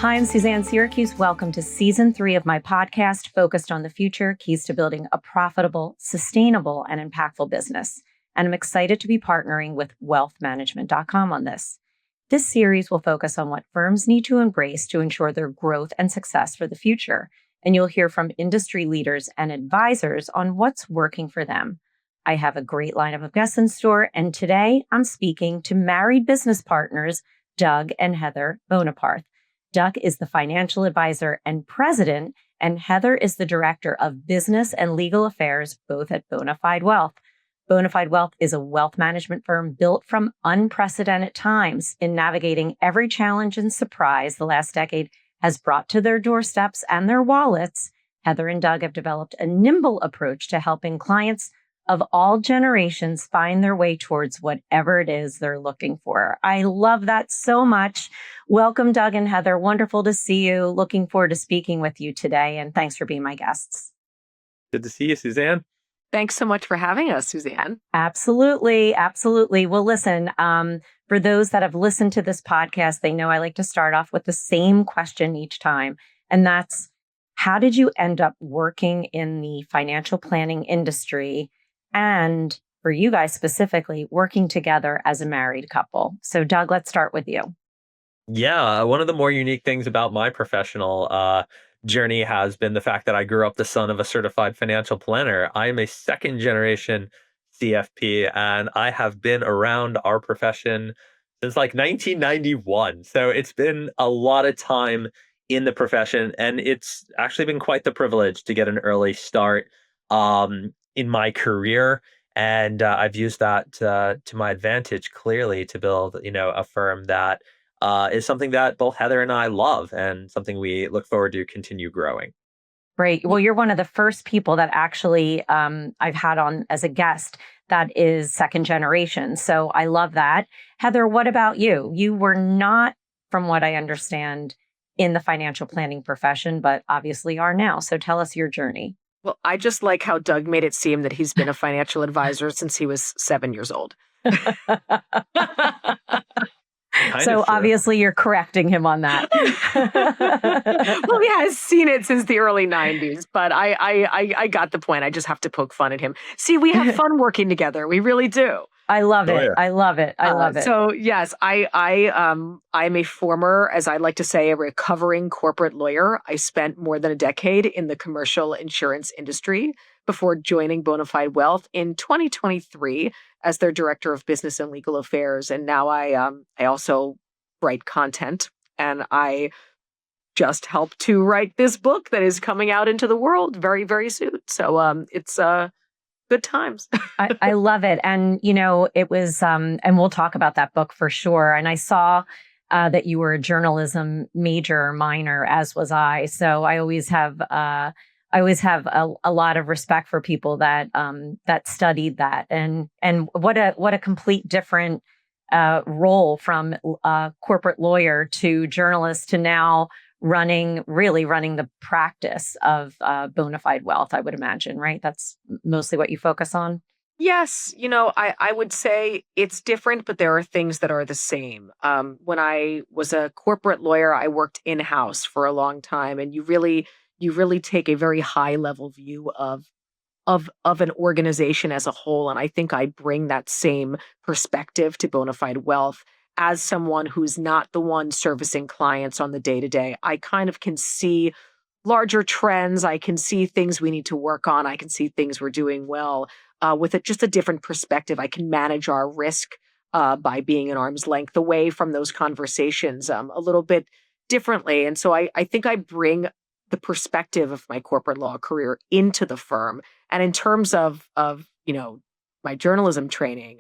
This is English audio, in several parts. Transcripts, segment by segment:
Hi, I'm Suzanne Siracuse. Welcome to season 3 of my podcast focused on the future, keys to building a profitable, sustainable, and impactful business. And I'm excited to be partnering with wealthmanagement.com on this. This series will focus on what firms need to embrace to ensure their growth and success for the future. And you'll hear from industry leaders and advisors on what's working for them. I have a great lineup of guests in store, and today I'm speaking to married business partners, Doug and Heather Boneparth. Doug is the financial advisor and president, and Heather is the director of business and legal affairs, both at Bone Fide Wealth. Bone Fide Wealth is a wealth management firm built from unprecedented times in navigating every challenge and surprise the last decade has brought to their doorsteps and their wallets. Heather and Doug have developed a nimble approach to helping clients of all generations find their way towards whatever it is they're looking for. I love that so much. Welcome, Doug and Heather. Wonderful to see you. Looking forward to speaking with you today, and thanks for being my guests. Good to see you, Suzanne. Thanks so much for having us, Suzanne. Absolutely. Absolutely. Well, listen, for those that have listened to this podcast, they know I like to start off with the same question each time. And that's, how did you end up working in the financial planning industry? And for you guys specifically, working together as a married couple. So Doug, let's start with you. Yeah, one of the more unique things about my professional journey has been the fact that I grew up the son of a certified financial planner. I am a second generation CFP, and I have been around our profession since like 1991. So it's been a lot of time in the profession, and it's actually been quite the privilege to get an early start in my career. And I've used that to my advantage, clearly, to build, a firm that is something that both Heather and I love, and something we look forward to continue growing. Great. Well, you're one of the first people that actually I've had on as a guest that is second generation. So I love that. Heather, what about you? You were not, from what I understand, in the financial planning profession, but obviously are now. So tell us your journey. Well, I just like how Doug made it seem that he's been a financial advisor since he was 7 years old. So obviously you're correcting him on that. Well, he has seen it since the early 90s, but I got the point. I just have to poke fun at him. See, we have fun working together. We really do. I love it. Yeah. I love it. I love it. So yes, I'm a former, as I like to say, a recovering corporate lawyer. I spent more than a decade in the commercial insurance industry before joining Bone Fide Wealth in 2023 as their director of business and legal affairs. And now I also write content, and I just help to write this book that is coming out into the world very, very soon. So it's good times. I love it. And, it was, and we'll talk about that book for sure. And I saw that you were a journalism major or minor, as was I. So I always have a lot of respect for people that that studied that, and what a complete different role from corporate lawyer to journalist to now really running the practice of Bone Fide Wealth, I would imagine, right? That's mostly what you focus on. Yes, I would say it's different, but there are things that are the same. When I was a corporate lawyer, I worked in-house for a long time, and you really take a very high level view of an organization as a whole. And I think I bring that same perspective to Bone Fide Wealth as someone who's not the one servicing clients on the day-to-day. I kind of can see larger trends. I can see things we need to work on. I can see things we're doing well with just a different perspective. I can manage our risk by being an arm's length away from those conversations a little bit differently. And so I think I bring the perspective of my corporate law career into the firm. And in terms of my journalism training,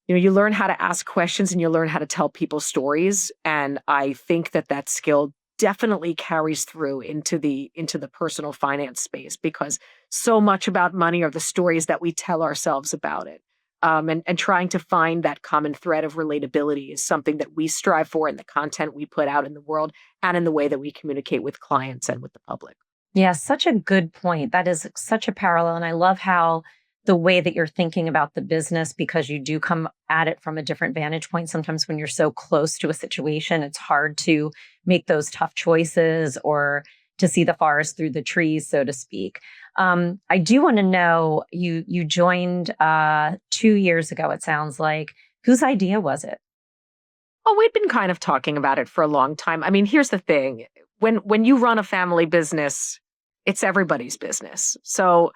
you learn how to ask questions and you learn how to tell people stories. And I think that skill definitely carries through into the personal finance space, because so much about money are the stories that we tell ourselves about it. And trying to find that common thread of relatability is something that we strive for in the content we put out in the world and in the way that we communicate with clients and with the public. Yeah, such a good point. That is such a parallel. And I love how the way that you're thinking about the business, because you do come at it from a different vantage point. Sometimes when you're so close to a situation, it's hard to make those tough choices or to see the forest through the trees, so to speak. I do want to know, you joined 2 years ago, it sounds like. Whose idea was it? Oh, we'd been kind of talking about it for a long time. I mean, here's the thing. When you run a family business, it's everybody's business. So,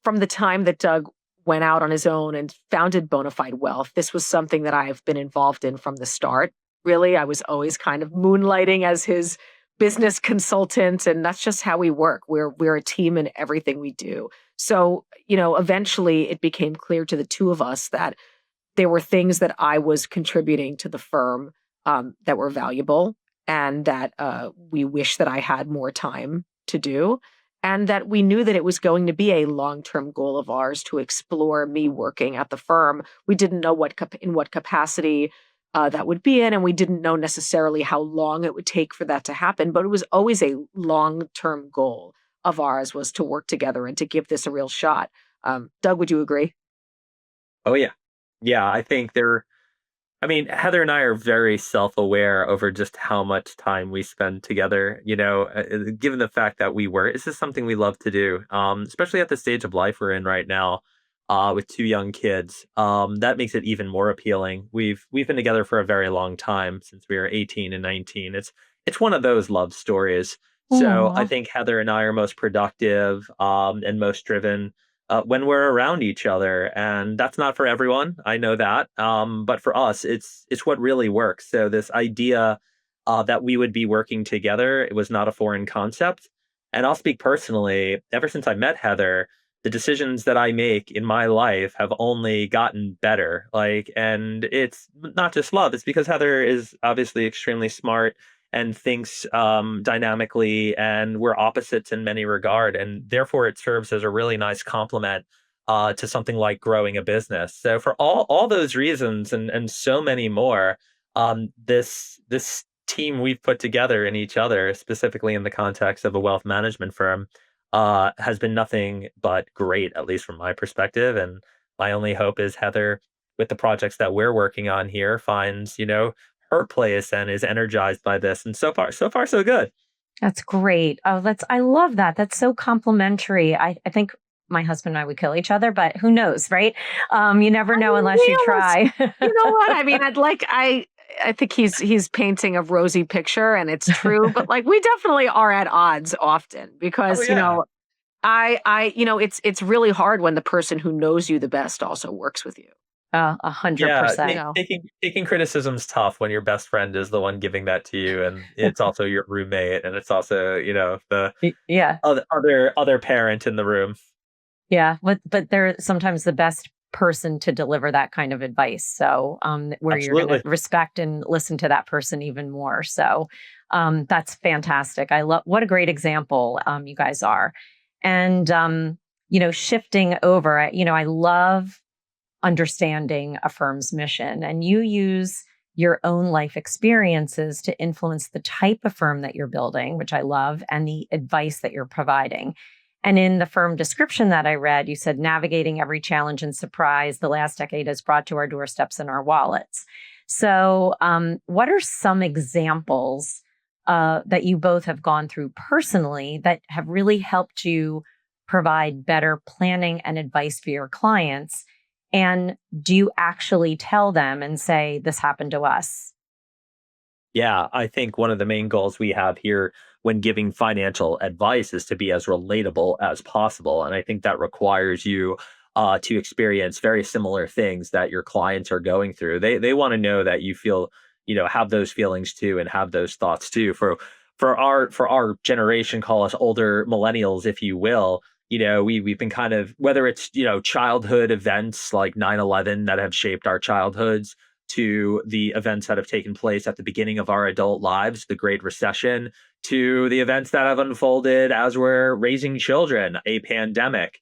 from the time that Doug went out on his own and founded Bone Fide Wealth, this was something that I've been involved in from the start. Really, I was always kind of moonlighting as his business consultant, and that's just how we work. We're a team in everything we do. So, eventually it became clear to the two of us that there were things that I was contributing to the firm that were valuable, and that we wish that I had more time to do, and that we knew that it was going to be a long-term goal of ours to explore me working at the firm. We didn't know in what capacity that would be in, and we didn't know necessarily how long it would take for that to happen, but it was always a long-term goal of ours, was to work together and to give this a real shot. Doug, would you agree? Oh yeah. Yeah, Heather and I are very self-aware over just how much time we spend together, given the fact that this is something we love to do, especially at the stage of life we're in right now, with two young kids. That makes it even more appealing. We've been together for a very long time, since we were 18 and 19. It's one of those love stories. So I Aw. think Heather and I are most productive, and most driven when we're around each other, and that's not for everyone. I know that, but for us, it's what really works. So this idea that we would be working together, it was not a foreign concept. And I'll speak personally. Ever since I met Heather, the decisions that I make in my life have only gotten better. And it's not just love; it's because Heather is obviously extremely smart and thinks dynamically, and we're opposites in many regard, and therefore it serves as a really nice complement to something like growing a business. So for all those reasons, and so many more, this team we've put together in each other, specifically in the context of a wealth management firm, has been nothing but great, at least from my perspective. And my only hope is Heather, with the projects that we're working on here, finds her place and is energized by this. And so far, so good. That's great. Oh, I love that. That's so complimentary. I think my husband and I would kill each other, but who knows, right? You never I know mean, unless you try. you know what? I mean, I think he's painting a rosy picture, and it's true, but like, we definitely are at odds often, Oh because, yeah. it's really hard when the person who knows you the best also works with you. A hundred Yeah, You percent. know, taking criticism's tough when your best friend is the one giving that to you, and it's also your roommate, and it's also the Yeah. other parent in the room. Yeah. But they're sometimes the best person to deliver that kind of advice. So, where you're going to Absolutely. respect and listen to that person even more. So, that's fantastic. I love, what a great example, you guys are. And, shifting over, I love understanding a firm's mission, and you use your own life experiences to influence the type of firm that you're building, which I love, and the advice that you're providing. And in the firm description that I read, you said navigating every challenge and surprise the last decade has brought to our doorsteps and our wallets. So, what are some examples that you both have gone through personally that have really helped you provide better planning and advice for your clients? And do you actually tell them and say, this happened to us? Yeah, I think one of the main goals we have here when giving financial advice is to be as relatable as possible. And I think that requires you to experience very similar things that your clients are going through. They want to know that you feel, have those feelings too, and have those thoughts too. For our generation, call us older millennials, if you will. We've been kind of, whether it's childhood events like 9/11 that have shaped our childhoods, to the events that have taken place at the beginning of our adult lives, the Great Recession, to the events that have unfolded as we're raising children, a pandemic.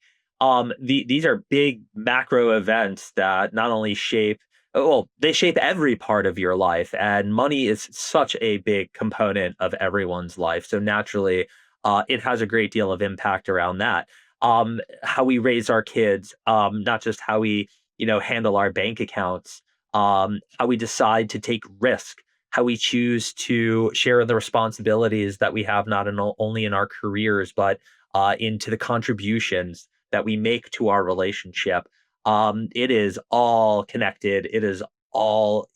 These are big macro events that not only they shape every part of your life, and money is such a big component of everyone's life. So naturally, it has a great deal of impact around that. how we raise our kids, not just how we, handle our bank accounts, how we decide to take risk, how we choose to share the responsibilities that we have, not only in our careers, but into the contributions that we make to our relationship. It is all connected. It is all,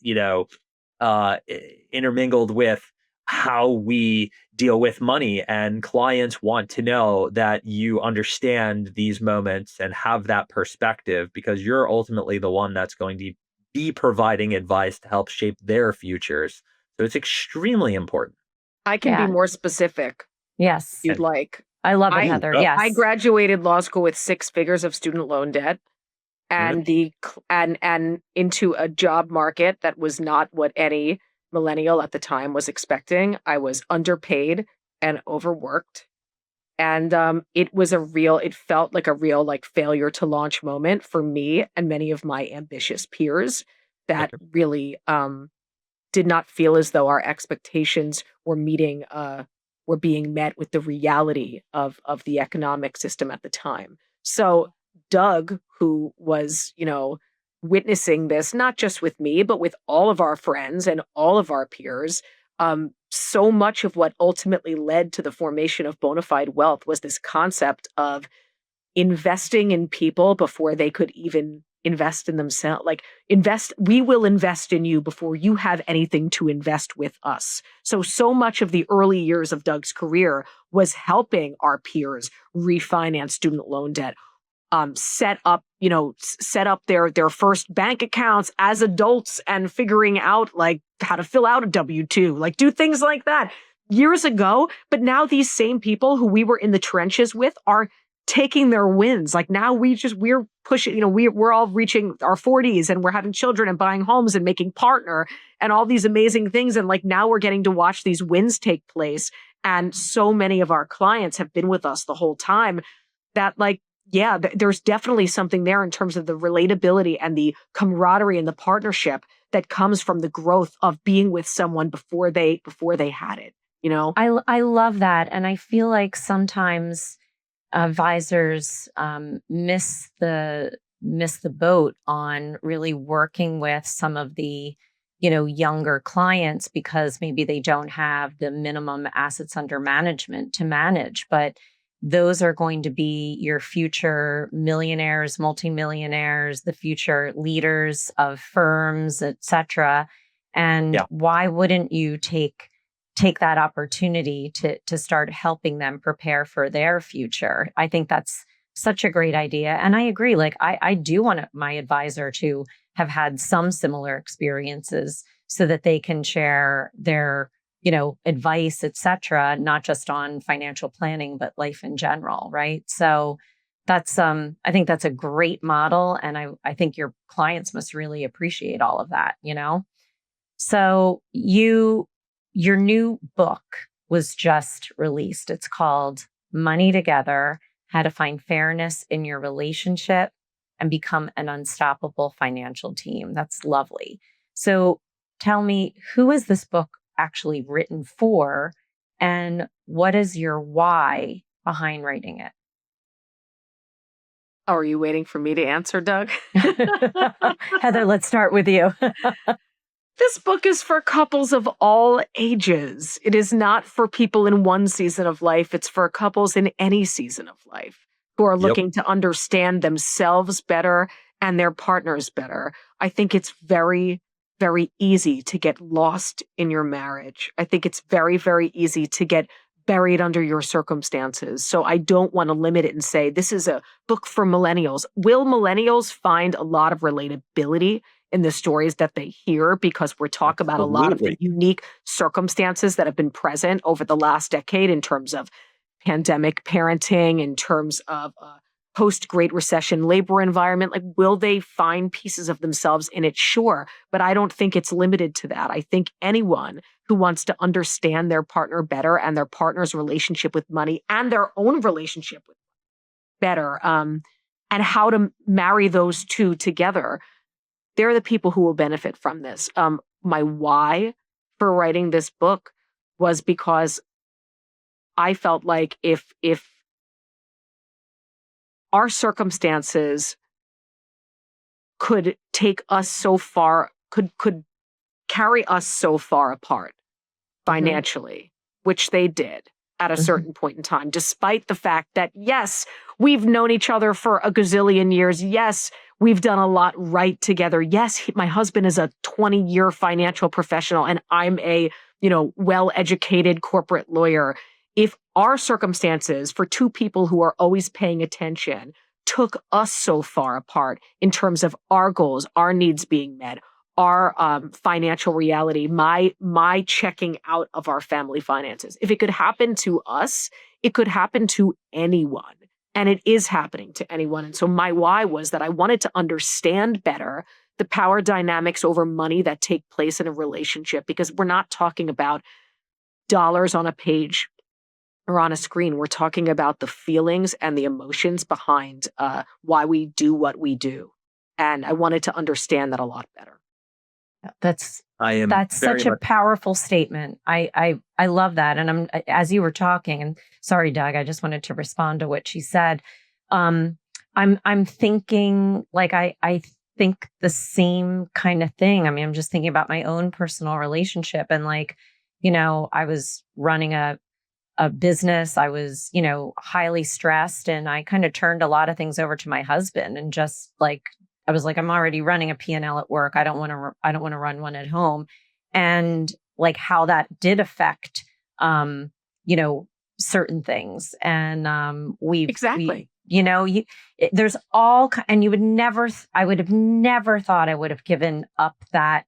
intermingled with how we deal with money, and clients want to know that you understand these moments and have that perspective, because you're ultimately the one that's going to be providing advice to help shape their futures. So it's extremely important. I can be Yeah. more specific Yes. if you'd And like. I love it, I Heather. oh, I Yes. graduated law school with 6 figures of student loan debt, mhm, and and into a job market that was not what any millennial at the time was expecting. I was underpaid and overworked. And it felt like a real like failure to launch moment for me and many of my ambitious peers that okay. really did not feel as though our expectations were being met with the reality of the economic system at the time. So Doug, who was, witnessing this not just with me, but with all of our friends and all of our peers, so much of what ultimately led to the formation of Bona Fide Wealth was this concept of investing in people before they could even invest in themselves. Like, we will invest in you before you have anything to invest with us. So much of the early years of Doug's career was helping our peers refinance student loan debt, set up their first bank accounts as adults, and figuring out like how to fill out a W-2, like do things like that years ago. But now these same people who we were in the trenches with are taking their wins. Like now we're pushing, we're all reaching our 40s and we're having children and buying homes and making partner and all these amazing things. And like now we're getting to watch these wins take place. And so many of our clients have been with us the whole time that like, yeah, there's definitely something there in terms of the relatability and the camaraderie and the partnership that comes from the growth of being with someone before they had it, you know? I love that. And I feel like sometimes advisors miss the boat on really working with some of the younger clients, because maybe they don't have the minimum assets under management to manage. But those are going to be your future millionaires, multimillionaires, the future leaders of firms, etc. And Yeah. why wouldn't you take that opportunity to start helping them prepare for their future? I think that's such a great idea. And I agree. Like I do want my advisor to have had some similar experiences so that they can share their, advice, et cetera, not just on financial planning, but life in general. Right. So that's I think that's a great model. And I think your clients must really appreciate all of that. So your new book was just released. It's called Money Together: How to Find Fairness in Your Relationship and Become an Unstoppable Financial Team. That's lovely. So tell me, who is this book actually written for, and what is your why behind writing Oh, are you waiting for me to answer, Doug? it? Heather, let's start with you. This book is for couples of all ages. It is not for people in one season of life. It's for couples in any season of life who are Yep. looking to understand themselves better and their partners better. I think it's very, very easy to get lost in your marriage. I think it's very, very easy to get buried under your circumstances. So I don't want to limit it and say this is a book for millennials. Will millennials find a lot of relatability in the stories that they hear, because we're talking about a lot of the Absolutely. unique circumstances that have been present over the last decade in terms of pandemic parenting, in terms of post Great Recession labor environment? Like, will they find pieces of themselves in it? Sure. But I don't think it's limited to that. I think anyone who wants to understand their partner better and their partner's relationship with money and their own relationship with better, and how to marry those two together, they're the people who will benefit from this. My why for writing this book was because I felt like if our circumstances could take us so far, could carry us so far apart financially, which they did at a certain point in time, despite the fact that, yes, we've known each other for a gazillion years. Yes, we've done a lot right together. Yes, my husband is a 20-year financial professional and I'm a, well-educated corporate lawyer. If our circumstances for two people who are always paying attention took us so far apart in terms of our goals, our needs being met, our financial reality, my checking out of our family finances. If it could happen to us, it could happen to anyone. And it is happening to anyone. And so my why was that I wanted to understand better the power dynamics over money that take place in a relationship, because we're not talking about dollars on a page or on a screen. We're talking about the feelings and the emotions behind why we do what we do. And I wanted to understand that a lot better. That's I am such a powerful statement. I love that. And as you were talking, and sorry, Doug, I just wanted to respond to what she said. I'm thinking like I think the same kind of thing. I mean, I'm just thinking about my own personal relationship, and I was running a business. I was, highly stressed, and I kind of turned a lot of things over to my husband, and just I was like, I'm already running a P&L at work. I don't want to run one at home. And how that did affect, certain things. And Exactly. there's and you would never, I would have never thought I would have given up that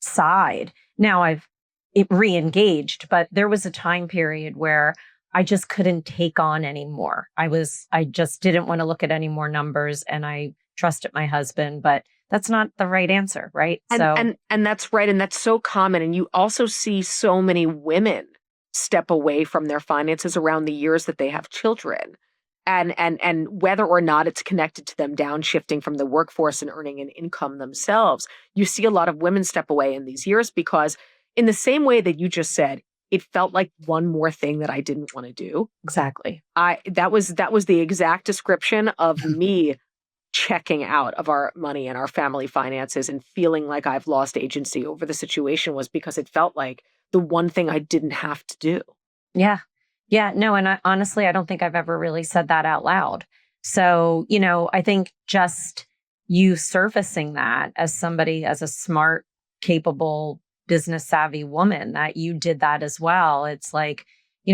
side. Now I've re-engaged, but there was a time period where I just couldn't take on anymore. I just didn't want to look at any more numbers, and I trusted my husband, but that's not the right answer, right? And that's right. And that's so common. And you also see so many women step away from their finances around the years that they have children. And whether or not it's connected to them downshifting from the workforce and earning an income themselves, you see a lot of women step away in these years because, in the same way that you just said, it felt like one more thing that I didn't want to do. Exactly. That was the exact description of me checking out of our money and our family finances and feeling like I've lost agency over the situation, was because it felt like the one thing I didn't have to do. Yeah. Yeah. No, and honestly, I don't think I've ever really said that out loud. So, I think just you surfacing that as somebody, as a smart, capable, business savvy woman, that you did that as well. It's like,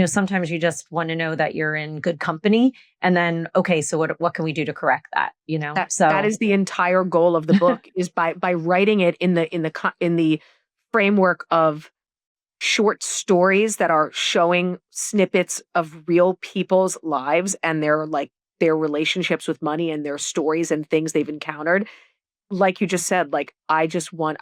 sometimes you just want to know that you're in good company, and then, okay, so what can we do to correct that? That is the entire goal of the book, is by writing it in the framework of short stories that are showing snippets of real people's lives and their relationships with money and their stories and things they've encountered. Like you just said, I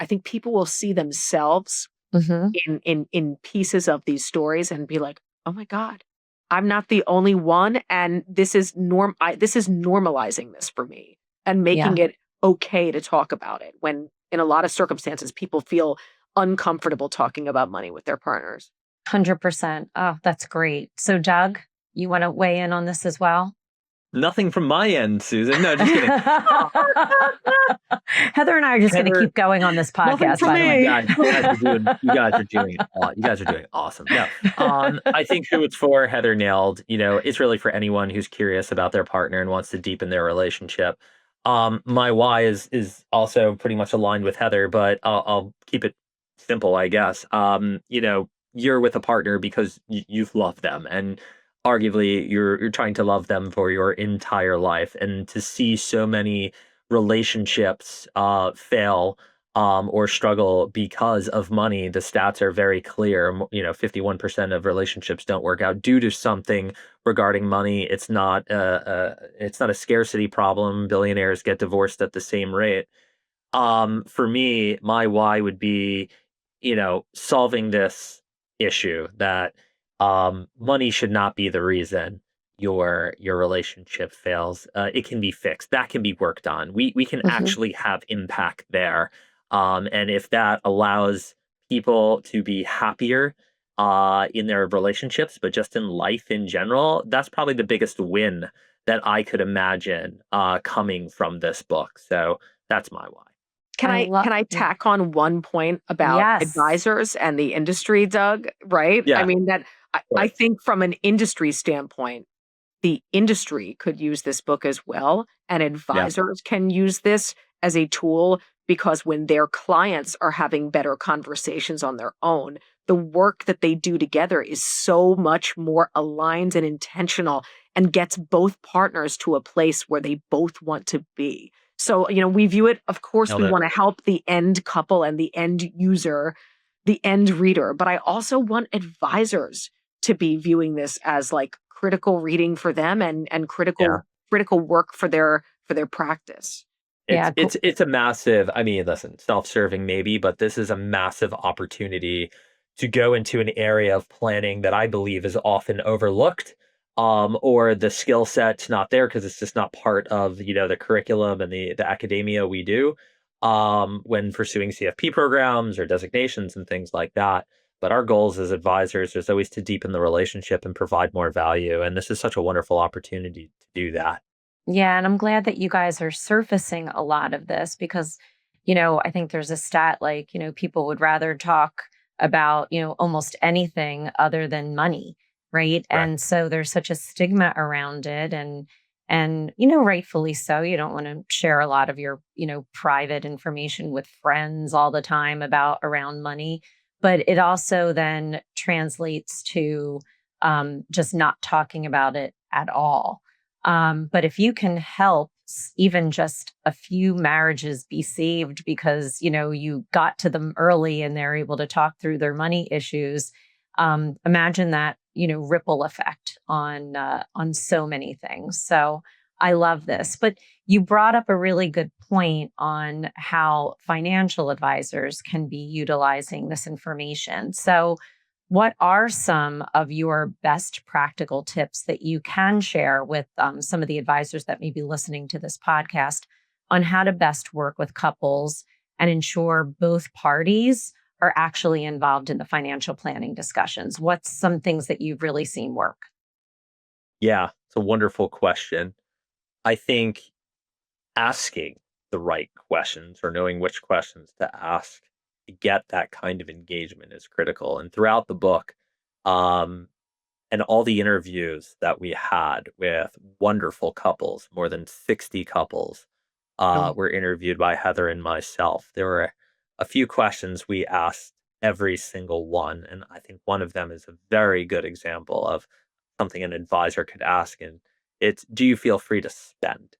think people will see themselves in pieces of these stories and be like, oh my God, I'm not the only one. And this is normalizing this for me and making it okay to talk about it, when in a lot of circumstances, people feel uncomfortable talking about money with their partners. 100%. Oh, that's great. So Doug, you want to weigh in on this as well? Nothing from my end, Susan. No, just kidding. Heather and I are just going to keep going on this podcast. By the way, you guys are doing awesome. No, I think who it's for, Heather nailed. It's really for anyone who's curious about their partner and wants to deepen their relationship. My why is also pretty much aligned with Heather, but I'll keep it simple, I guess. You're with a partner because you've loved them, and arguably you're trying to love them for your entire life. And to see so many relationships fail or struggle because of money, the stats are very clear. 51% of relationships don't work out due to something regarding money. It's not a scarcity problem. Billionaires get divorced at the same rate. For me, my why would be, solving this issue that money should not be the reason your relationship fails. It can be fixed. That can be worked on. We can actually have impact there. And if that allows people to be happier in their relationships, but just in life in general, that's probably the biggest win that I could imagine coming from this book. So that's my why. Can I I love, can I yeah. tack on one point about Yes. advisors and the industry, Doug? Right? I Yeah, mean that of I course. think from an industry standpoint, the industry could use this book as well, and Yeah, advisors can use this as a tool because when their clients are having better conversations on their own, the work that they do together is so much more aligned and intentional and gets both partners to a place where they both want to be. So, we view it, of course, nailed we it. want to help the end couple and the end user, the end reader, but I also want advisors to be viewing this as like critical reading for them and Yeah. critical work for their practice. It's Yeah. it's it's a massive, I mean, listen, self-serving maybe, but this is a massive opportunity to go into an area of planning that I believe is often overlooked, or the skill set's not there because it's just not part of, the curriculum and the academia we do, when pursuing CFP programs or designations and things like that. But our goals as advisors is always to deepen the relationship and provide more value, and this is such a wonderful opportunity to do that. Yeah, and I'm glad that you guys are surfacing a lot of this because, I think there's a stat like, people would rather talk about, almost anything other than money, right? Correct. And so there's such a stigma around it and rightfully so. You don't want to share a lot of your, private information with friends all the time about around money, but it also then translates to just not talking about it at all. But if you can help even just a few marriages be saved because you got to them early and they're able to talk through their money issues, imagine that ripple effect on so many things. So I love this. But you brought up a really good point on how financial advisors can be utilizing this information. So what are some of your best practical tips that you can share with some of the advisors that may be listening to this podcast on how to best work with couples and ensure both parties are actually involved in the financial planning discussions? What's some things that you've really seen work? Yeah, it's a wonderful question. I think asking the right questions or knowing which questions to ask to get that kind of engagement is critical. And throughout the book, um, and all the interviews that we had with wonderful couples, more than 60 couples, Oh, were interviewed by Heather and myself. There were a few questions we asked every single one. And I think one of them is a very good example of something an advisor could ask. And it's, do you feel free to spend?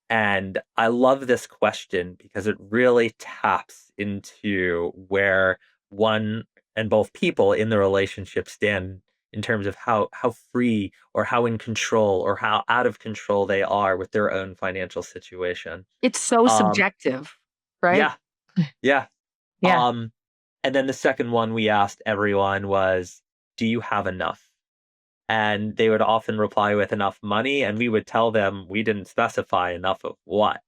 And I love this question because it really taps into where one and both people in the relationship stand in terms of how free or how in control or how out of control they are with their own financial situation. It's so Um, subjective, right? yeah, yeah. yeah. Um, and then the second one we asked everyone was, "Do you have enough?" And they would often reply with enough money, and we would tell them we didn't specify enough of what.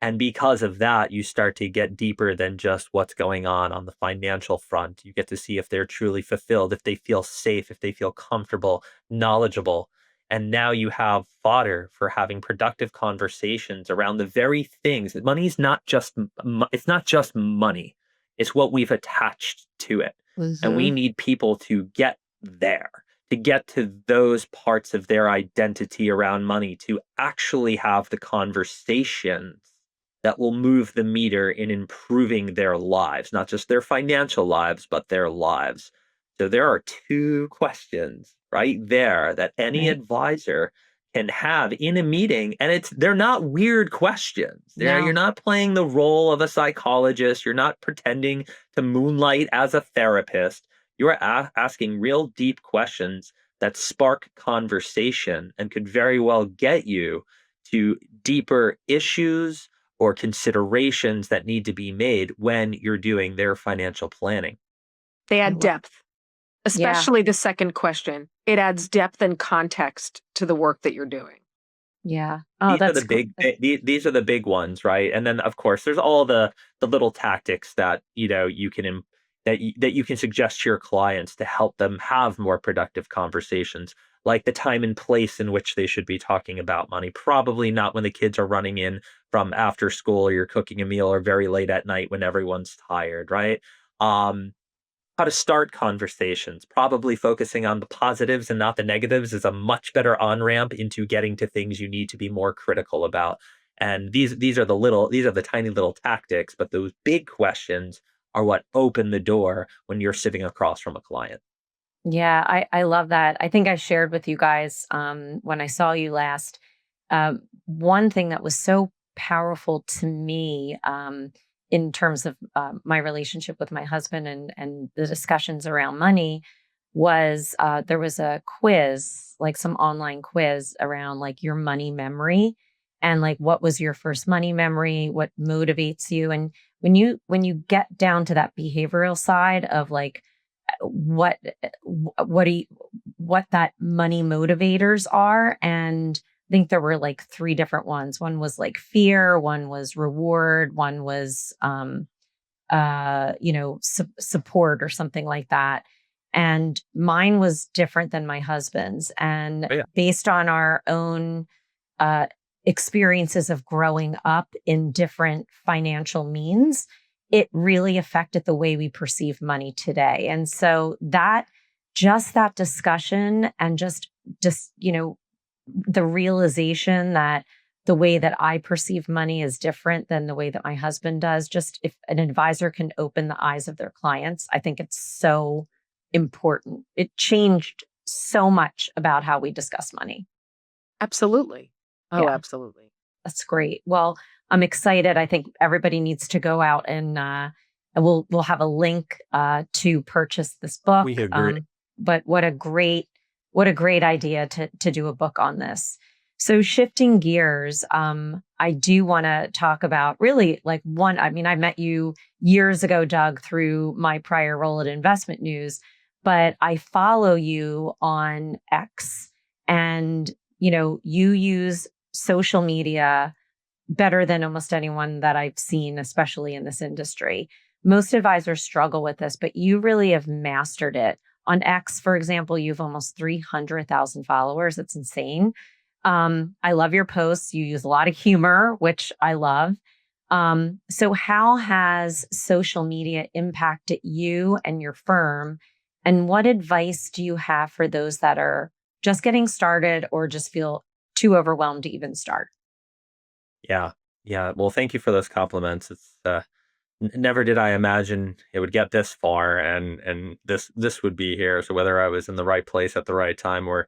And because of that, you start to get deeper than just what's going on the financial front. You get to see if they're truly fulfilled, if they feel safe, if they feel comfortable, knowledgeable. And now you have fodder for having productive conversations around the very things that money is not just, it's not just money. It's what we've attached to it. And we Hmm. need people to get there, to get to those parts of their identity around money, to actually have the conversations that will move the meter in improving their lives, not just their financial lives, but their lives. So there are two questions right there that any Right. advisor can have in a meeting, and they're not weird questions. You're No. not playing the role of a psychologist, you're not pretending to moonlight as a therapist. You're asking real deep questions that spark conversation and could very well get you to deeper issues or considerations that need to be made when you're doing their financial planning. They I add love. depth, Yeah. especially the second question. It adds depth and context to the work that you're doing. Yeah. Oh, that's These are the big ones, right? And then of course there's all the little tactics that, you can that you can suggest to your clients to help them have more productive conversations, like the time and place in which they should be talking about money. Probably not when the kids are running in from after school or you're cooking a meal or very late at night when everyone's tired, right? Um, how to start conversations, probably focusing on the positives and not the negatives is a much better on-ramp into getting to things you need to be more critical about. And these are the tiny little tactics, but those big questions are what open the door when you're sitting across from a client. Yeah, I love that. I think I shared with you guys when I saw you last. One thing that was so powerful to me in terms of my relationship with my husband and the discussions around money was there was a quiz, like some online quiz around like your money memory and like what was your first money memory, what motivates you, and when you get down to that behavioral side of like what what do you, what that money motivators are, and I think there were like three different ones. One was like fear, one was reward, one was support or something like that. And mine was different than my husband's, and Oh, yeah. based on our own uh, experiences of growing up in different financial means, it really affected the way we perceive money today. And so that discussion and just the realization that the way that I perceive money is different than the way that my husband does. Just if an advisor can open the eyes of their clients, I think it's so important. It changed so much about how we discuss money. Absolutely. Oh, Yeah. absolutely. That's great. Well, I'm excited. I think everybody needs to go out and we'll have a link to purchase this We book. agree. But what a great idea to do a book on this. So shifting gears, I do want to talk about really like one. I mean, I met you years ago, Doug, through my prior role at Investment News, but I follow you on X, and you use social media better than almost anyone that I've seen, especially in this industry. Most advisors struggle with this, but you really have mastered it. On X, for example, you've almost 300,000 followers. It's insane. I love your posts. You use a lot of humor, which I love. So, how has social media impacted you and your firm? And what advice do you have for those that are just getting started or just feel too overwhelmed to even start? Yeah. Yeah. Well, thank you for those compliments. It's never did I imagine it would get this far and this would be here. So whether I was in the right place at the right time or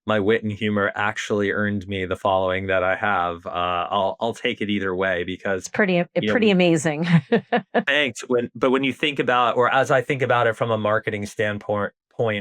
my wit and humor actually earned me the following that I have, I'll take it either way because It's pretty when amazing. thanks. When you think about, or as I think about it from a marketing standpoint,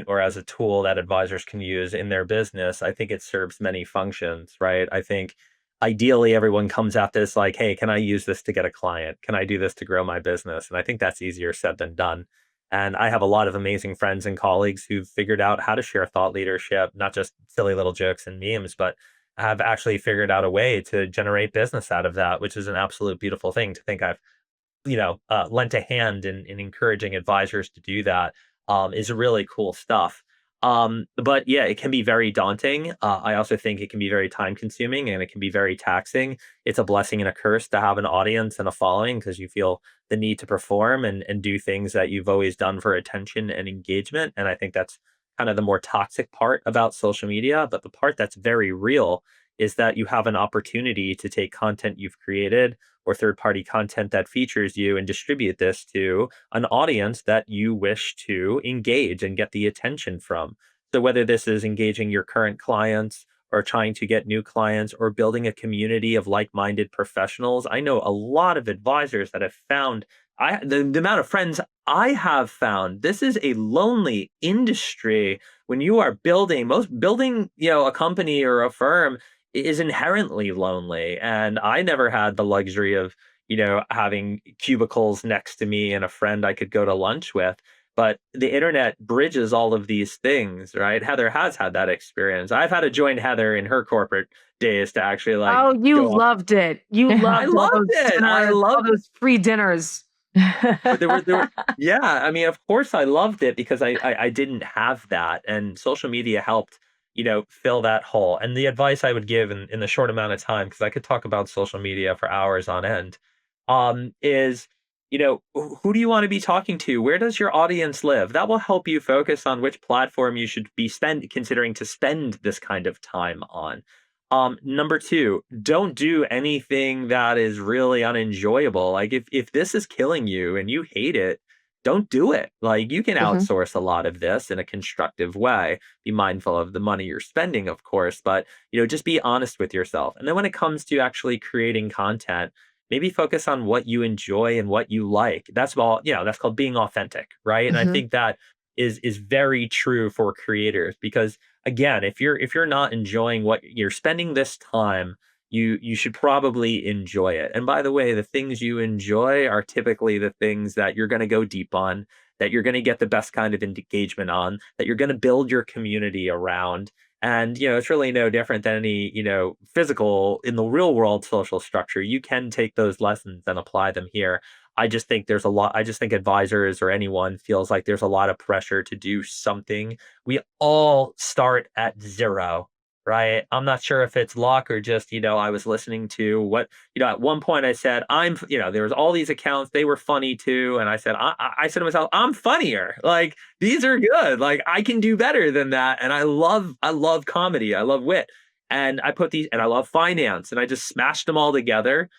or as a tool that advisors can use in their business, I think it serves many functions, right? I think ideally everyone comes at this like, hey, can I use this to get a client? Can I do this to grow my business? And I think that's easier said than done. And I have a lot of amazing friends and colleagues who've figured out how to share thought leadership, not just silly little jokes and memes, but have actually figured out a way to generate business out of that, which is an absolute beautiful thing to think I've lent a hand in encouraging advisors to do that is really cool stuff. But yeah, it can be very daunting. I also think it can be very time consuming and it can be very taxing. It's a blessing and a curse to have an audience and a following because you feel the need to perform and do things that you've always done for attention and engagement. And I think that's kind of the more toxic part about social media. But the part that's very real is that you have an opportunity to take content you've created or third party content that features you and distribute this to an audience that you wish to engage and get the attention from. So, whether this is engaging your current clients or trying to get new clients or building a community of like minded professionals, I know a lot of advisors that have found the amount of friends I have found. This is a lonely industry when you are building, a company or a firm is inherently lonely. And I never had the luxury of, having cubicles next to me and a friend I could go to lunch with. But the internet bridges all of these things, right? Heather has had that experience. I've had to join Heather in her corporate days to actually like Oh, you go up. loved it. You I loved all loved those it. I dinners, all loved those free dinners. But yeah, I mean, of course I loved it because I didn't have that, and social media helped, fill that hole. And the advice I would give in the short amount of time, because I could talk about social media for hours on end, is, who do you want to be talking to? Where does your audience live? That will help you focus on which platform you should be considering to spend this kind of time on. Number two, don't do anything that is really unenjoyable. Like if this is killing you and you hate it, don't do it. Like you can Hmm. outsource a lot of this in a constructive way. Be mindful of the money you're spending, of course, but just be honest with yourself. And then when it comes to actually creating content, maybe focus on what you enjoy and what you like. That's called being authentic, right? And I Hmm. think that is very true for creators because again, if you're not enjoying what you're spending this time, you should probably enjoy it. And by the way, the things you enjoy are typically the things that you're going to go deep on, that you're going to get the best kind of engagement on, that you're going to build your community around. And it's really no different than any physical in the real world social structure. You can take those lessons and apply them here. I just think there's a lot. I just think advisors or anyone feels like there's a lot of pressure to do something. We all start at zero, right? I'm not sure if it's luck or just, I was listening to what, at one point I said, there was all these accounts, they were funny too. And I said, I said to myself, I'm funnier. Like these are good. Like I can do better than that. And I love comedy. I love wit. And I put these, and I love finance, and I just smashed them all together,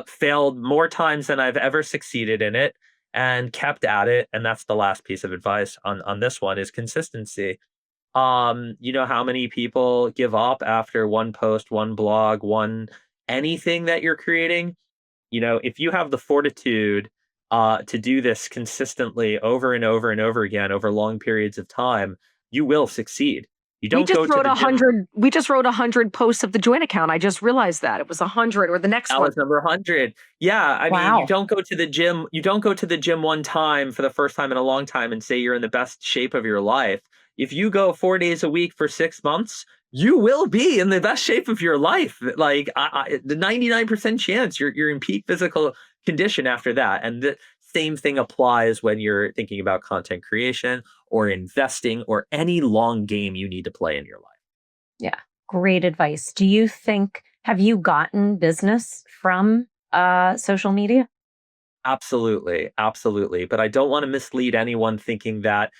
failed more times than I've ever succeeded in it and kept at it. And that's the last piece of advice on this one is consistency. You know how many people give up after one post, one blog, one anything that you're creating? If you have the fortitude to do this consistently over and over and over again over long periods of time, you will succeed. You We don't just go to wrote the a gym. hundred. We just wrote 100 posts of the joint account. I just realized that it was 100 or the next That one. was number 100. Yeah, I mean, you Wow. don't go to the gym you don't go to the gym one time for the first time in a long time and say you're in the best shape of your life. If you go 4 days a week for 6 months, you will be in the best shape of your life. Like, the 99% chance you're in peak physical condition after that, and the same thing applies when you're thinking about content creation or investing or any long game you need to play in your life. Yeah. Great advice. Have you gotten business from social media? Absolutely, absolutely. But I don't want to mislead anyone thinking that,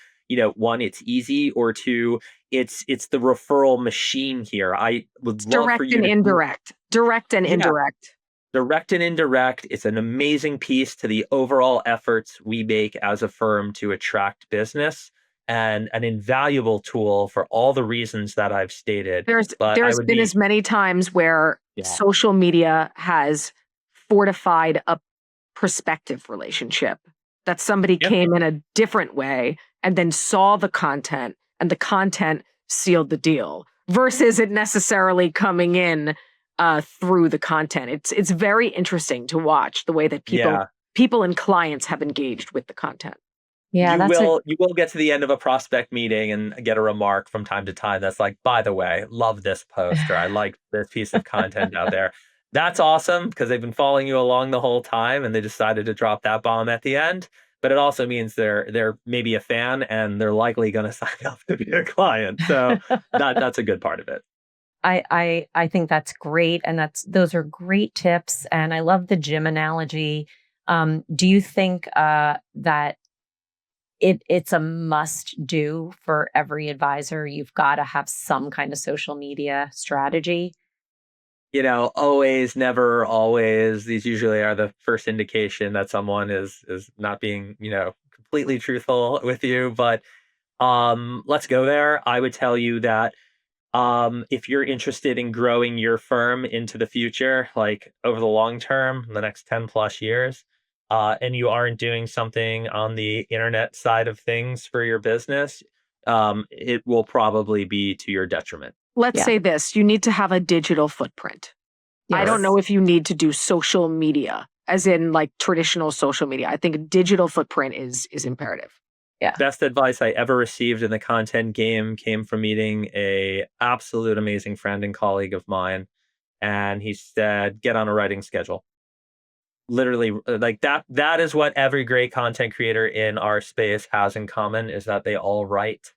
one, it's easy, or two, it's the referral machine here. I would It's love for direct you and to do indirect. Direct and yeah, indirect. direct and indirect. It's an amazing piece to the overall efforts we make as a firm to attract business and an invaluable tool for all the reasons that I've stated. There's But I there's would been be as many times where yeah. social media has fortified a prospective relationship, that somebody Yep. came in a different way and then saw the content, and the content sealed the deal versus it necessarily coming in through the content. It's very interesting to watch the way that people Yeah. people and clients have engaged with the content. Yeah, You that's a will you will get to the end of a prospect meeting and get a remark from time to time that's like, "By the way, love this post," or "I like this piece of content out there." That's awesome because they've been following you along the whole time and they decided to drop that bomb at the end. But it also means they're maybe a fan and they're likely gonna sign up to be a client. So that's a good part of it. I think that's great, and those are great tips, and I love the gym analogy. Do you think that it's a must do for every advisor? You've got to have some kind of social media strategy. Always, never, always. These usually are the first indication that someone is not being, completely truthful with you. But let's go there. I would tell you that if you're interested in growing your firm into the future, like over the long term, the next 10 plus years, and you aren't doing something on the internet side of things for your business, it will probably be to your detriment. Let's Yeah. say this, you need to have a digital footprint. I don't Sure. Yes. know if you need to do social media, as in like traditional social media. I think a digital footprint is imperative. Yeah. Best advice I ever received in the content game came from meeting a absolute amazing friend and colleague of mine, and he said, "Get on a writing schedule." literally like that is what every great content creator in our space has in common, is that they all write.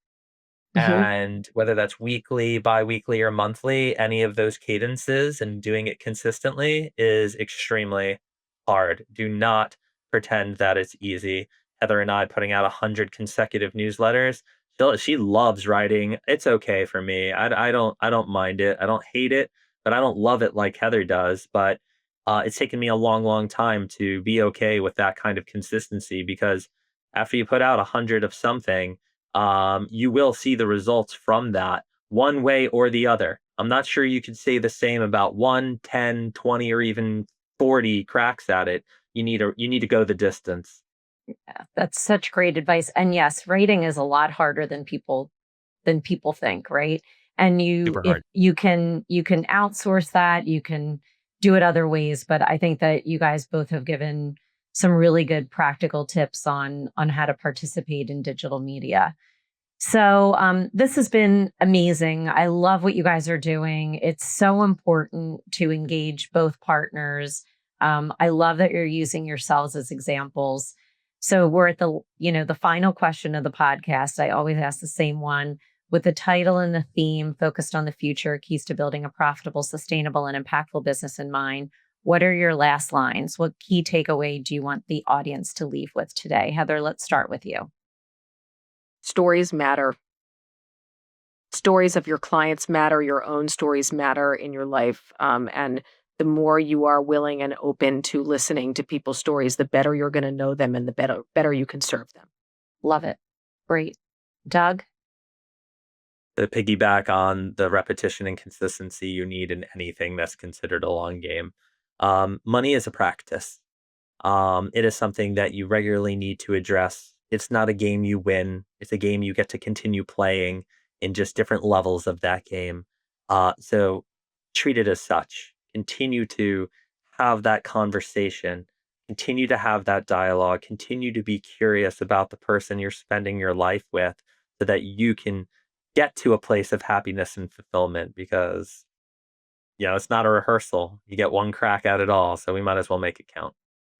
Mhm. And whether that's weekly, bi-weekly, or monthly, any of those cadences and doing it consistently is extremely hard. Do not pretend that it's easy. Heather and I putting out 100 consecutive newsletters. She loves writing. It's okay for me. I don't mind it. I don't hate it, but I don't love it like Heather does. But it's taken me a long, long time to be okay with that kind of consistency, because after you put out 100 of something, you will see the results from that one way or the other. I'm not sure you could say the same about 1, 10, 20, or even 40 cracks at it. You need to go the distance. Yeah, that's such great advice. And yes, writing is a lot harder than people think, right? And Super if hard. you can outsource that, you can do it other ways, but I think that you guys both have given some really good practical tips on how to participate in digital media. So, this has been amazing. I love what you guys are doing. It's so important to engage both partners. I love that you're using yourselves as examples. So we're at the final question of the podcast. I always ask the same one, with the title and the theme focused on the future, keys to building a profitable, sustainable, and impactful business in mind. What are your last lines? What key takeaway do you want the audience to leave with today? Heather, let's start with you. Stories matter. Stories of your clients matter. Your own stories matter in your life. And the more you are willing and open to listening to people's stories, the better you're going to know them, and the better you can serve them. Love it. Great. Doug? To piggyback on the repetition and consistency you need in anything that's considered a long game, money is a practice. It is something that you regularly need to address. It's not a game you win. It's a game you get to continue playing in just different levels of that game. So treat it as such. Continue to have that conversation. Continue to have that dialogue. Continue to be curious about the person you're spending your life with, so that you can get to a place of happiness and fulfillment, because it's not a rehearsal. You get one crack at it all, so we might as well make it count.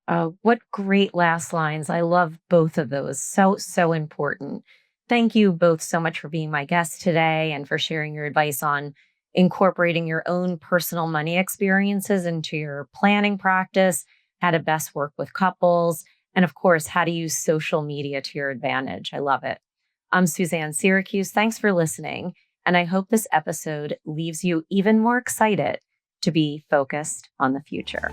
Oh, what great last lines. I love both of those. So, so important. Thank you both so much for being my guests today and for sharing your advice on incorporating your own personal money experiences into your planning practice, how to best work with couples, and of course, how to use social media to your advantage. I love it. I'm Suzanne Siracuse. Thanks for listening. And I hope this episode leaves you even more excited to be focused on the future.